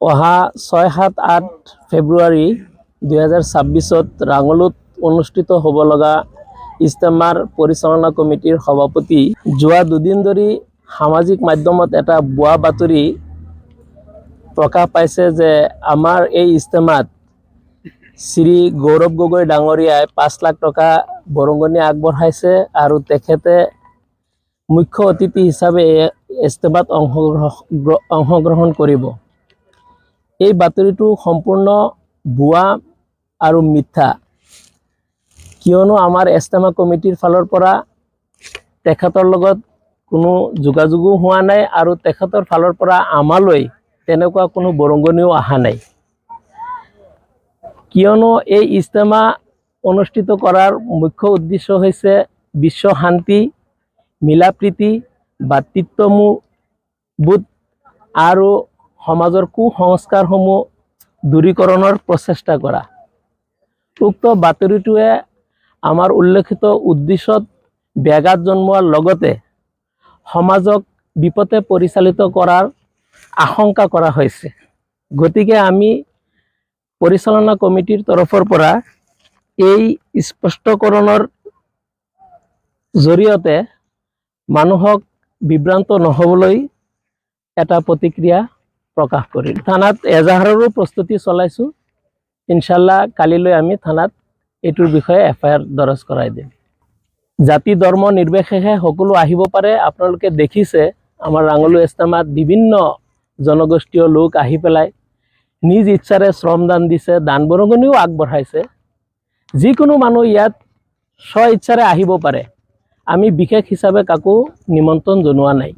অহা 6-7-8 ফেব্ৰুৱাৰী 2026 ৰাঙলুত অনুষ্ঠিত হ'ব লগা ইজতেমাৰ পৰিচালনা কমিটিৰ সভাপতি যোৱা দুদিন ধৰি সামাজিক মাধ্যমত এটা ভুৱা বাতৰি প্ৰকাশ পাইছে যে আমাৰ এই ইজতেমাত শ্ৰী গৌৰৱ গগৈ ডাঙৰীয়াই 5 লাখ টকা বৰঙণি আগবঢ়াইছে আৰু তেখেতে মুখ্য অতিথি হিচাপে ইজতেমাত অংশগ্ৰহণ কৰিব। এই বাতৰিটো সম্পূৰ্ণ ভুৱা আৰু মিথ্যা, কিয়নো আমাৰ ইজতেমা কমিটিৰ ফালৰ পৰা তেখেতৰ লগত কোনো যোগাযোগো হোৱা নাই আৰু তেখেতৰ ফালৰ পৰা আমালৈ তেনেকুৱা কোনো বৰঙণিও অহা নাই। কিয়নো এই ইজতেমা অনুষ্ঠিত কৰাৰ মুখ্য উদ্দেশ্য হৈছে বিশ্ব শান্তি, মিলাপ্ৰীতি, ভাতৃত্ববোধ আৰু সমাজৰ কুসংস্কাৰসমূহ দূৰীকৰণৰ প্ৰচেষ্টা কৰা। উক্ত বাতৰিটোৱে আমাৰ উল্লেখিত উদ্দেশ্যত ব্যাঘাত জন্মোৱাৰ লগতে সমাজক বিপথে পৰিচালিত কৰাৰ আশংকা কৰা হৈছে। গতিকে আমি পৰিচালনা কমিটিৰ তৰফৰ পৰা এই স্পষ্টকৰণৰ জৰিয়তে মানুহক বিভ্ৰান্ত নহবলৈ এটা প্ৰতিক্ৰিয়া প্ৰকাশ কৰিল। থানাত এজাহাৰৰো প্ৰস্তুতি চলাইছোঁ। ইনশাল্লাহ কালিলৈ আমি থানাত এইটোৰ বিষয়ে FIR দৰজ কৰাই দিম। জাতি ধৰ্ম নিৰ্বিশেষে সকলো আহিব পাৰে। আপোনালোকে দেখিছে আমাৰ ৰাঙলু ইজতেমাত বিভিন্ন জনগোষ্ঠীয় লোক আহি পেলাই নিজ ইচ্ছাৰে শ্ৰমদান দিছে, দান বৰঙণিও আগবঢ়াইছে। যিকোনো মানুহ ইয়াত স্ব ইচ্ছাৰে আহিব পাৰে। আমি বিশেষ হিচাপে কাকো নিমন্ত্ৰণ জনোৱা নাই।